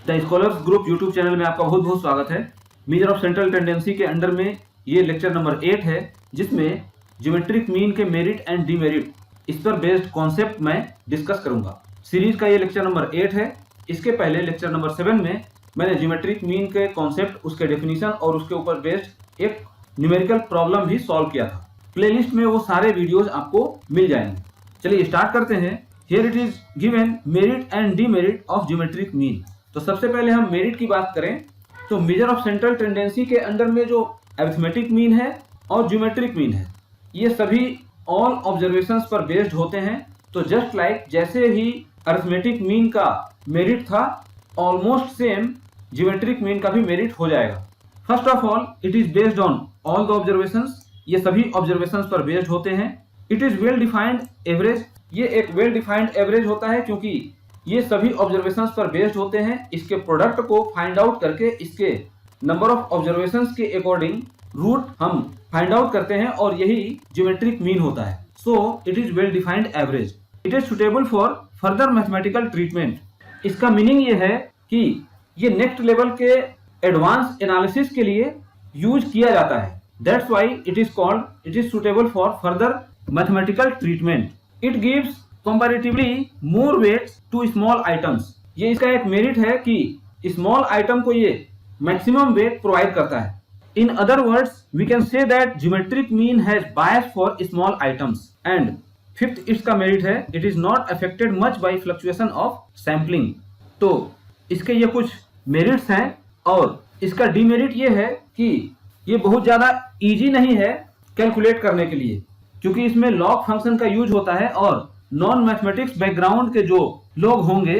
The scholars group YouTube channel में आपका बहुत बहुत स्वागत है। मेजर ऑफ सेंट्रल टेंडेंसी के अंडर में ये लेक्चर नंबर 8 है, जिसमें ज्योमेट्रिक मीन के मेरिट एंड डीमेरिट इस पर बेस्ड कॉन्सेप्ट मैं डिस्कस करूंगा। सीरीज का ये लेक्चर नंबर 8 है। इसके पहले लेक्चर नंबर 7 में मैंने ज्योमेट्रिक मीन के कॉन्सेप्ट, उसके डेफिनेशन और उसके ऊपर बेस्ड एक न्यूमेरिकल प्रॉब्लम भी सॉल्व किया था। प्लेलिस्ट में वो सारे वीडियोज आपको मिल जाएंगे। चलिए स्टार्ट करते हैं। Here it is given merit and demerit of geometric mean. तो सबसे पहले हम मेरिट की बात करें तो मेजर ऑफ सेंट्रल टेंडेंसी के अंडर में जो अरिथमेटिक मीन है और ज्योमेट्रिक मीन है, ये सभी ऑल ऑब्जर्वेशंस पर बेस्ड होते हैं। तो जस्ट लाइक जैसे ही अरिथमेटिक मीन का मेरिट था, ऑलमोस्ट सेम ज्योमेट्रिक मीन का भी मेरिट हो जाएगा। First of all, it is based on all the observations. ये सभी ऑब्जर्वेशंस पर बेस्ड होते हैं। It is well defined average. ये एक वेल डिफाइंड एवरेज होता है क्योंकि ये सभी ऑब्जर्वेशंस पर बेस्ड होते हैं। इसके प्रोडक्ट को फाइंड आउट करके इसके नंबर ऑफ ऑब्जर्वेशंस के अकॉर्डिंग रूट हम फाइंड आउट करते हैं और यही ज्योमेट्रिक मीन होता है। So it is well defined average. It is suitable for further mathematical treatment. इसका मीनिंग ये है कि ये नेक्स्ट लेवल के एडवांस एनालिसिस के लिए यूज किया जाता है। That's why it is called, it is suitable for further mathematical treatment. It gives comparatively more weights to small items. ये इसका एक मेरिट है कि स्मॉल आइटम को ये मैक्सिमम वेट प्रोवाइड करता है। In other words we can say that geometric mean has bias for small items. And fifth इसका मेरिट है, it is not affected much by fluctuation of sampling. तो इसके ये कुछ मेरिट्स हैं और इसका डीमेरिट ये है कि ये बहुत ज्यादा इजी नहीं है कैलकुलेट करने के लिए, क्योंकि इसमें लॉग फंक्शन का यूज होता है और नॉन मैथमेटिक्स बैकग्राउंड के जो लोग होंगे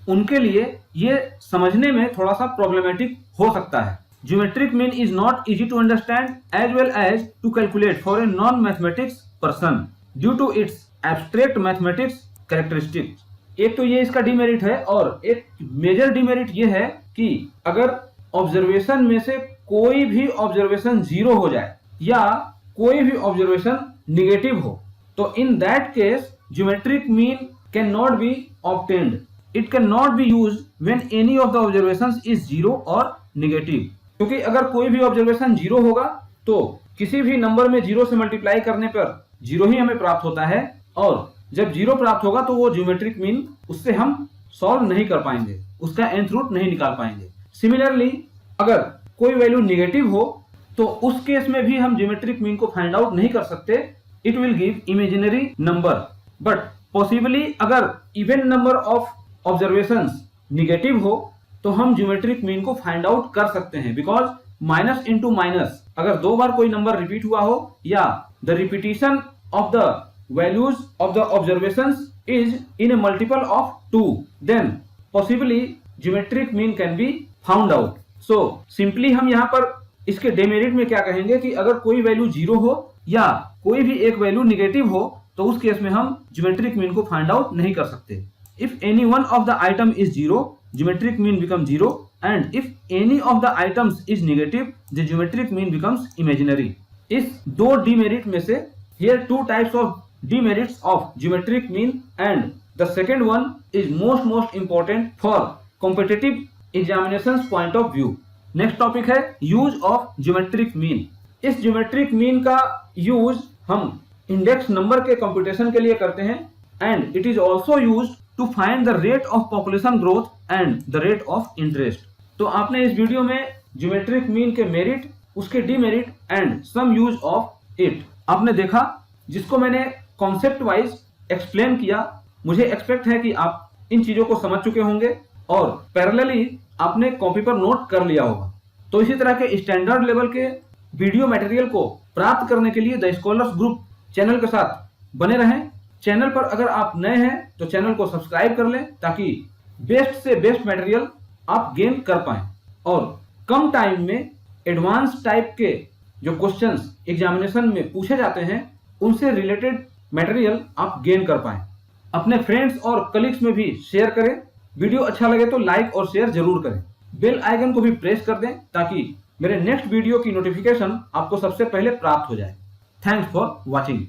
उनके लिए ये समझने में थोड़ा सा प्रॉब्लमेटिक हो सकता है। Geometric mean is not easy to understand as well as to calculate for a non mathematics person due to its abstract mathematics characteristics. एक तो ये इसका डीमेरिट है और एक मेजर डीमेरिट ये है कि अगर ऑब्जर्वेशन में से कोई भी ऑब्जर्वेशन जीरो हो जाए या कोई भी ऑब्जर्वेशन निगेटिव हो, तो in that case geometric mean can not be obtained. It can not be used when any of the observations is zero और निगेटिव। क्योंकि अगर कोई भी ऑब्जर्वेशन जीरो होगा तो किसी भी नंबर में जीरो से मल्टीप्लाई करने पर जीरो ही हमें प्राप्त होता है, और जब जीरो प्राप्त होगा तो वो ज्योमेट्रिक मीन उससे हम सॉल्व नहीं कर पाएंगे, उसका nth रूट नहीं निकाल पाएंगे। सिमिलरली अगर कोई वैल्यू निगेटिव हो तो उस केस में भी हम ज्योमेट्रिक मीन को फाइंड आउट नहीं कर सकते। It will give imaginary number, but possibly अगर even number of observations negative हो तो हम ज्योमेट्रिक मीन को फाइंड आउट कर सकते हैं। बिकॉज माइनस इंटू माइनस, अगर दो बार कोई नंबर रिपीट हुआ हो या the repetition of the values of the observations is in a multiple of 2, then possibly geometric mean can be found out. So simply हम यहाँ पर इसके डेमेरिट में क्या कहेंगे कि अगर कोई वैल्यू जीरो हो या कोई भी एक वैल्यू निगेटिव हो तो उस केस में हम ज्योमेट्रिक मीन को फाइंड आउट नहीं कर सकते। If any one of the item is zero, geometric mean become zero, and if any of the items is negative, the geometric mean becomes imaginary. इस दो डीमेरिट में से here two types of demerits of geometric mean, and the second one is most important for competitive examinations point of view. Next topic है use of geometric mean. इस geometric mean का use हम index number के computation के लिए करते हैं, and it is also used to find the rate of population growth and the rate of interest. तो आपने इस वीडियो में geometric mean के merit, उसके demerit and some use of it आपने देखा, जिसको मैंने कॉन्सेप्ट वाइज एक्सप्लेन किया। मुझे एक्सपेक्ट है कि आप इन चीजों को समझ चुके होंगे और पैरेलली आपने कॉपी पर नोट कर लिया होगा। तो इसी तरह के स्टैंडर्ड लेवल के वीडियो मटेरियल को प्राप्त करने के लिए द स्कॉलर्स ग्रुप चैनल के साथ बने रहें। चैनल पर अगर आप नए हैं तो चैनल को सब्सक्राइब कर लें ताकि बेस्ट से बेस्ट मटेरियल आप गेन कर पाएं और कम टाइम में एडवांस टाइप के जो क्वेश्चंस एग्जामिनेशन में पूछे जाते हैं उनसे रिलेटेड मटेरियल आप गेन कर पाएं। अपने फ्रेंड्स और कलीग्स में भी शेयर करें। वीडियो अच्छा लगे तो लाइक और शेयर जरूर करें। बेल आइकन को भी प्रेस कर दें ताकि मेरे नेक्स्ट वीडियो की नोटिफिकेशन आपको सबसे पहले प्राप्त हो जाए। Thanks for watching.